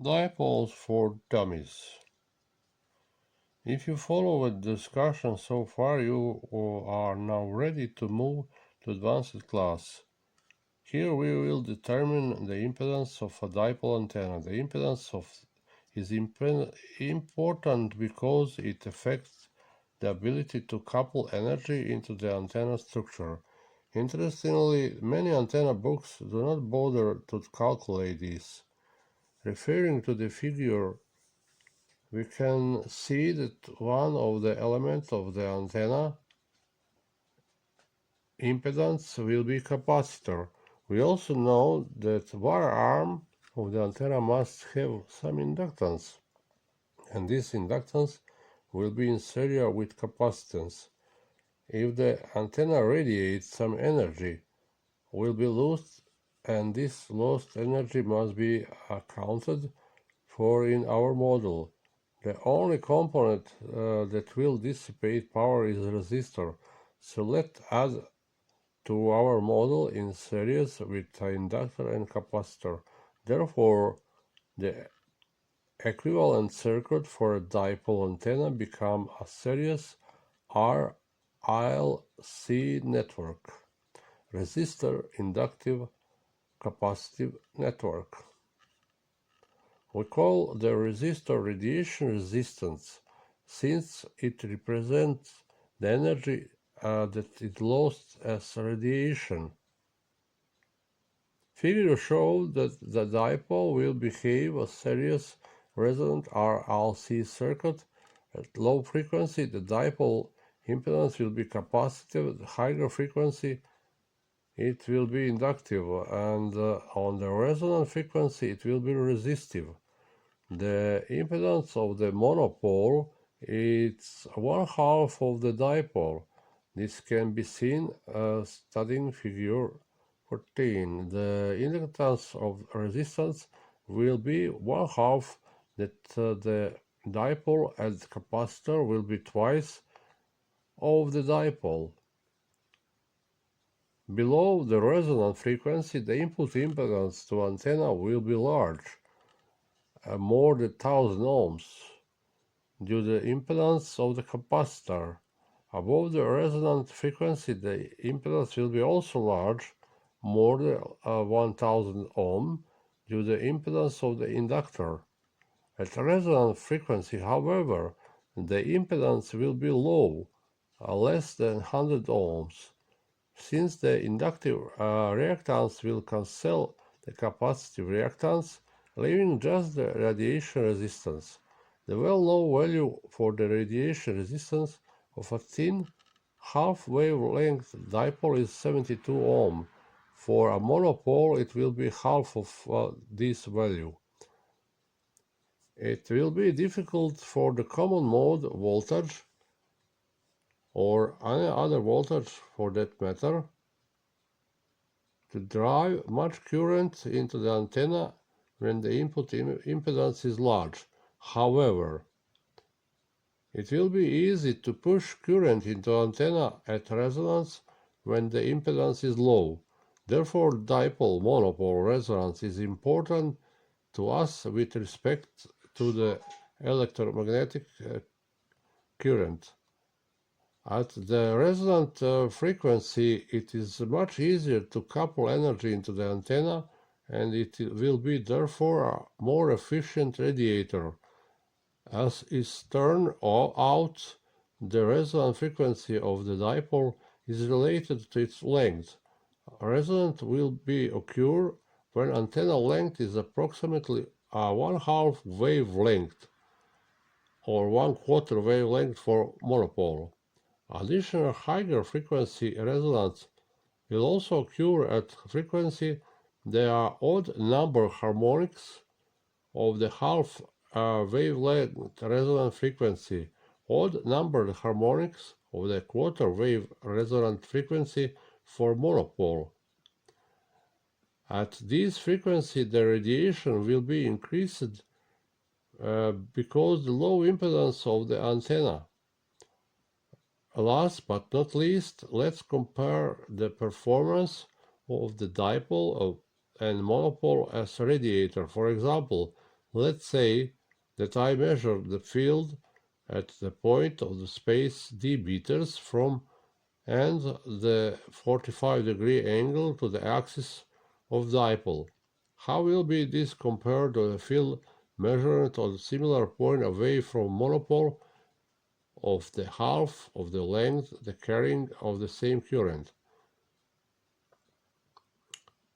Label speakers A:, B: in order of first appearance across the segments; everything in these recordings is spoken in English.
A: Dipoles for dummies. If you follow the discussion so far, you are now ready to move to advanced class. Here we will determine the impedance of a dipole antenna. The impedance is important because it affects the ability to couple energy into the antenna structure. Interestingly, many antenna books do not bother to calculate this. Referring to the figure, we can see that one of the elements of the antenna impedance will be capacitor. We also know that wire arm of the antenna must have some inductance, and this inductance will be in series with capacitance. If the antenna radiates some energy, will be lost, and this lost energy must be accounted for in our model. The only component that will dissipate power is resistor, so let's add to our model in series with inductor and capacitor. Therefore, the equivalent circuit for a dipole antenna becomes a series RLC network, resistor inductive capacitive network. We call the resistor radiation resistance since it represents the energy that is lost as radiation. Figure shows that the dipole will behave a series resonant RLC circuit. At low frequency, the dipole impedance will be capacitive. At higher frequency, it will be inductive, and on the resonant frequency, it will be resistive. The impedance of the monopole is 1/2 of the dipole. This can be seen studying figure 14. The inductance of resistance will be 1/2 that the dipole, and capacitor will be twice of the dipole. Below the resonant frequency, the input impedance to antenna will be large, more than 1000 ohms, due to the impedance of the capacitor. Above the resonant frequency, the impedance will be also large, more than 1000 ohm, due to the impedance of the inductor. At resonant frequency, however, the impedance will be low, less than 100 ohms, since the inductive reactance will cancel the capacitive reactance, leaving just the radiation resistance. The well-known value for the radiation resistance of a thin half-wavelength dipole is 72 ohm. For a monopole, it will be half of this value. It will be difficult for the common mode voltage, or any other voltage for that matter, to drive much current into the antenna when the input impedance is large. However, it will be easy to push current into antenna at resonance when the impedance is low. Therefore, dipole monopole resonance is important to us with respect to the electromagnetic current. At the resonant frequency, it is much easier to couple energy into the antenna, and it will be therefore a more efficient radiator. As is turned out, the resonant frequency of the dipole is related to its length. Resonance will be occur when antenna length is approximately a 1/2 wavelength, or 1/4 wavelength for monopole. Additional higher frequency resonance will also occur at frequency there are odd number harmonics of the half wavelength resonant frequency, odd numbered harmonics of the quarter wave resonant frequency for monopole. At this frequency, the radiation will be increased because the low impedance of the antenna. Last but not least, let's compare the performance of the dipole and monopole as radiator. For example, Let's say that I measure the field at the point of the space d meters from and the 45-degree angle to the axis of dipole. How will be this compared to the field measured on a similar point away from monopole of the half of the length the carrying of the same current?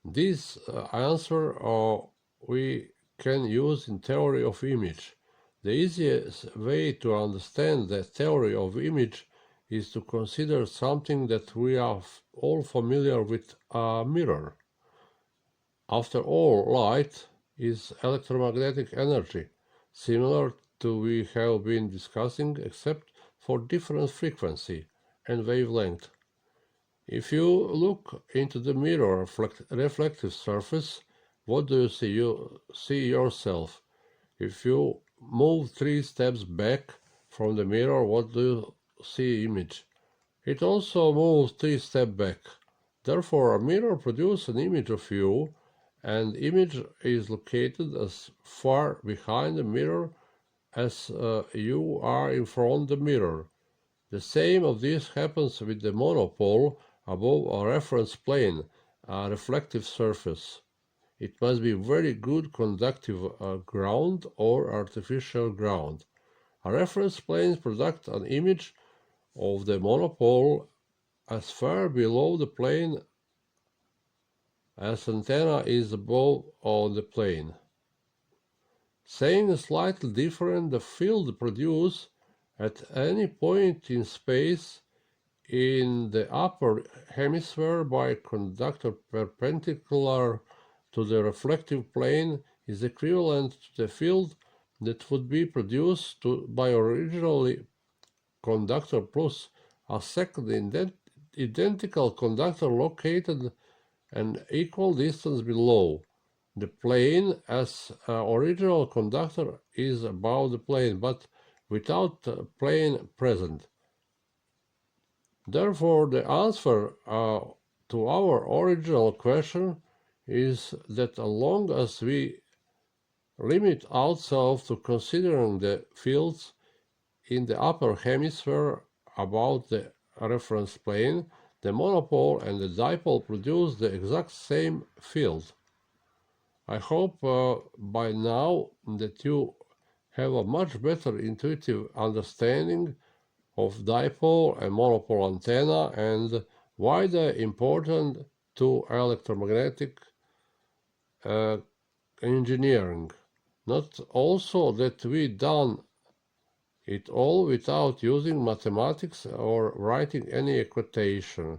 A: This answer we can use in theory of image. The easiest way to understand the theory of image is to consider something that we are all familiar with, a mirror. After all, light is electromagnetic energy, similar to we have been discussing except for different frequency and wavelength. If you look into the mirror reflective surface, what do you see? You see yourself. If you move 3 steps back from the mirror, what do you see? Image. It also moves 3 steps back. Therefore, a mirror produces an image of you, and image is located as far behind the mirror as you are in front of the mirror. The same of this happens with the monopole above a reference plane, a reflective surface. It must be very good conductive ground or artificial ground. A reference plane produces an image of the monopole as far below the plane as antenna is above on the plane. Saying slightly different, the field produced at any point in space in the upper hemisphere by conductor perpendicular to the reflective plane is equivalent to the field that would be produced by originally conductor plus a second identical conductor located an equal distance below. The plane as original conductor is above the plane, but without plane present. Therefore, the answer to our original question is that as long as we limit ourselves to considering the fields in the upper hemisphere about the reference plane, the monopole and the dipole produce the exact same field. I hope by now that you have a much better intuitive understanding of dipole and monopole antenna and why they're important to electromagnetic engineering. Not also that we done it all without using mathematics or writing any equation.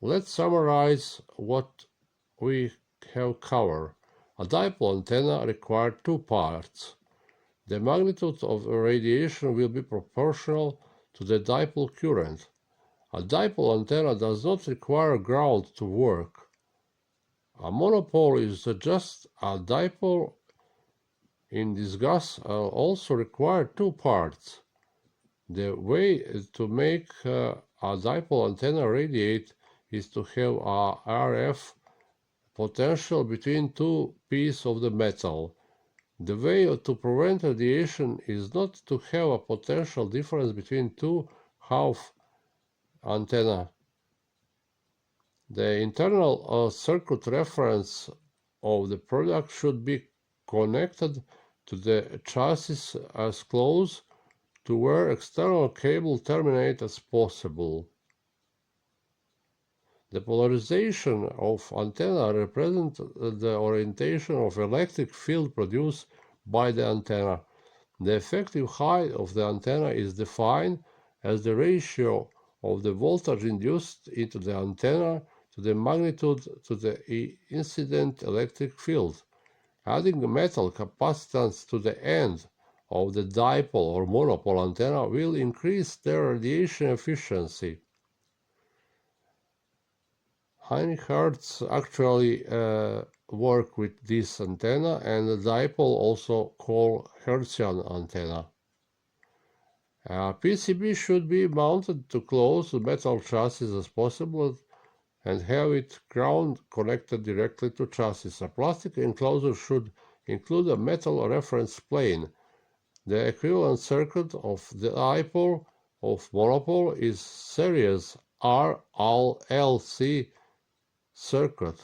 A: Let's summarize what we have covered. A dipole antenna requires 2 parts. The magnitude of radiation will be proportional to the dipole current. A dipole antenna does not require ground to work. A monopole is just a dipole in disguise also require 2 parts. The way to make a dipole antenna radiate is to have a RF potential between 2 pieces of the metal. The way to prevent radiation is not to have a potential difference between 2 half antenna. The internal circuit reference of the product should be connected to the chassis as close to where external cable terminates as possible. The polarization of antenna represents the orientation of electric field produced by the antenna. The effective height of the antenna is defined as the ratio of the voltage induced into the antenna to the magnitude to the incident electric field. Adding metal capacitance to the end of the dipole or monopole antenna will increase their radiation efficiency. Hertz actually work with this antenna, and the dipole also called Hertzian antenna. PCB should be mounted to close the metal chassis as possible and have it ground connected directly to chassis. A plastic enclosure should include a metal reference plane. The equivalent circuit of the dipole of monopole is series RLC circuit.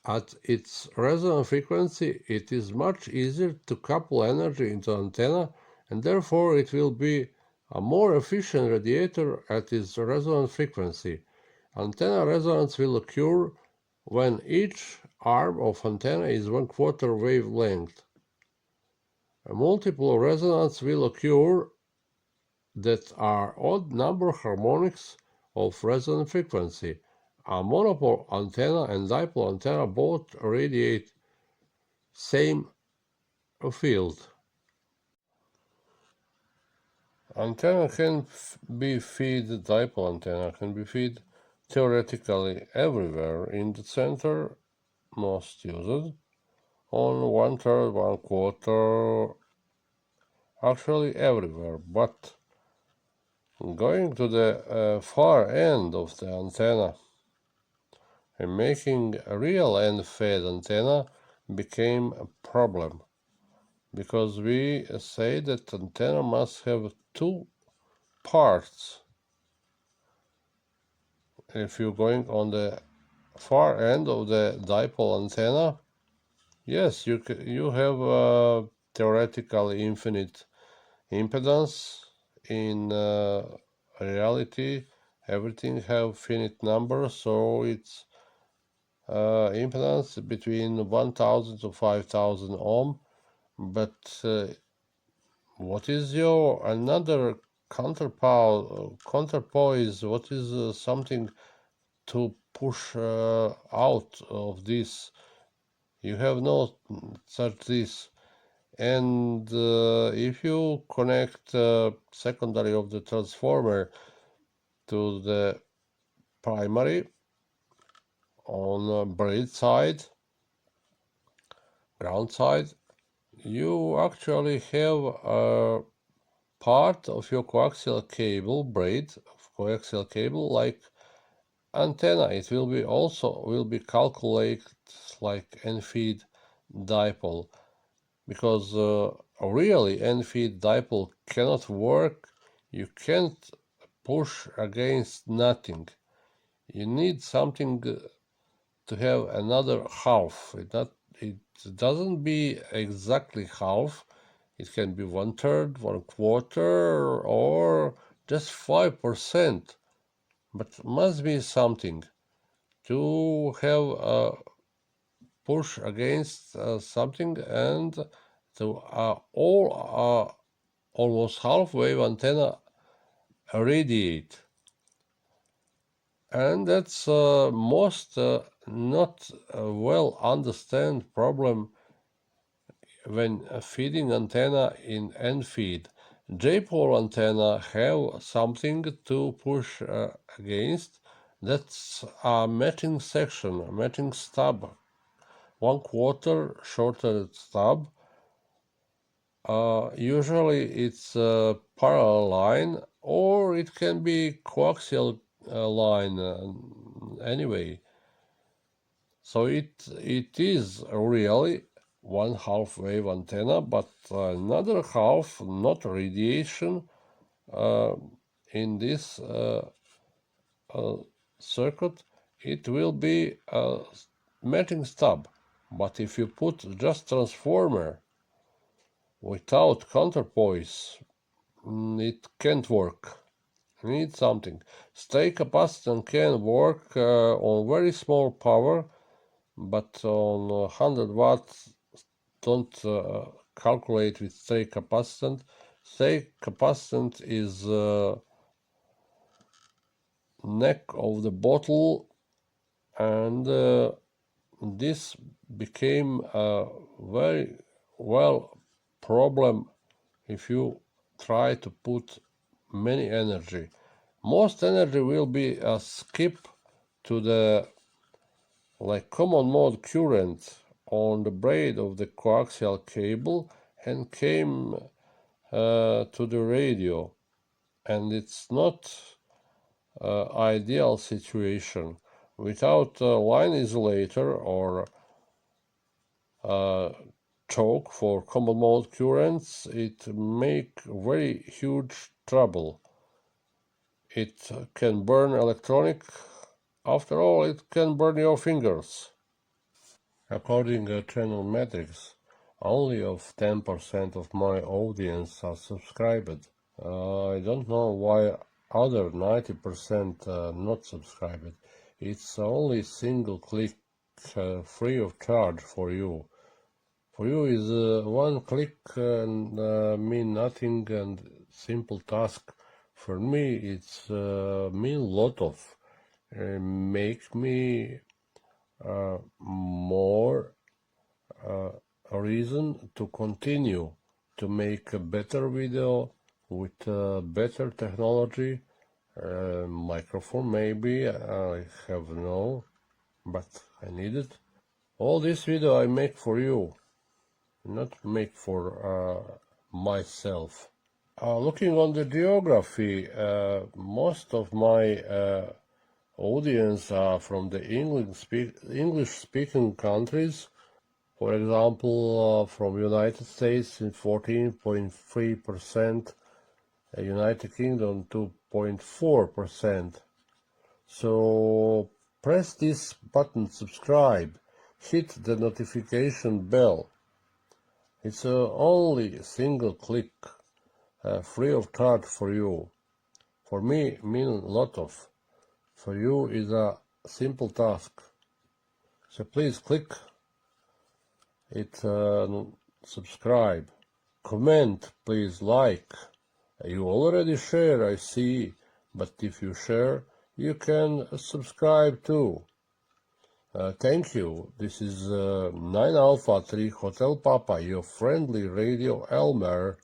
A: At its resonant frequency, it is much easier to couple energy into antenna, and therefore it will be a more efficient radiator at its resonant frequency. Antenna resonance will occur when each arm of antenna is 1/4 wavelength. A multiple resonance will occur that are odd number harmonics of resonant frequency. A monopole antenna and dipole antenna both radiate same field. Antenna can be fed, dipole antenna can be fed theoretically everywhere. In the center, most used, on 1/3, 1/4, actually everywhere, but going to the far end of the antenna and making a real end-fed antenna became a problem, because we say that antenna must have two parts. If you're going on the far end of the dipole antenna, yes, you have theoretically infinite impedance. In reality, everything have finite numbers, so it's impedance between 1000 to 5000 ohm. But what is your another counterpoise? What is something to push out of this? You have no such this. And if you connect secondary of the transformer to the primary on braid side, ground side, you actually have a part of your coaxial cable, braid of coaxial cable, like antenna. It will be calculated like end-feed dipole, because really end-feed dipole cannot work. You can't push against nothing. You need something to have another half. It doesn't be exactly half. It can be 1/3, 1/4, or just 5%. But must be something to have a push against something, and to almost half-wave antenna radiate. And that's most not well understand problem when feeding antenna in end feed. Dipole antenna have something to push against. That's a matching section, a matching stub, 1/4 shorter stub. Usually it's a parallel line, or it can be coaxial line anyway. So it is really one half-wave antenna, but another half, not radiation, in this circuit, it will be a matching stub. But if you put just transformer without counterpoise, it can't work. You need something. Stay capacitance can work on very small power, but on 100 watts, don't calculate with stay capacitance. Stay capacitance is neck of the bottle, and this became a very well problem if you try to put many energy. Most energy will be a skip to the like common mode current on the braid of the coaxial cable and came to the radio, and it's not ideal situation. Without a line isolator or choke for common mode currents, it make very huge trouble. It can burn electronic. After all, it can burn your fingers. According to channel metrics, only of 10% of my audience are subscribed. I don't know why other 90% not subscribed. It's only single click, free of charge for you. For you is one click and mean nothing and simple task. For me, it's mean lot of. Make me more reason to continue to make a better video with better technology. Microphone maybe, I have no, but I need it. All this video I make for you, not make for myself. Looking on the geography, most of my audience are from the English-speaking countries. For example, from United States in 14.3%, United Kingdom 2.4%. So press this button, subscribe, hit the notification bell. It's only a single click, free of charge for you. For me, mean a lot of. For you is a simple task. So please click it, subscribe, comment, please like. You already share, I see, but if you share, you can subscribe too. Thank you. This is 9 Alpha 3 Hotel Papa, your friendly Radio Elmer.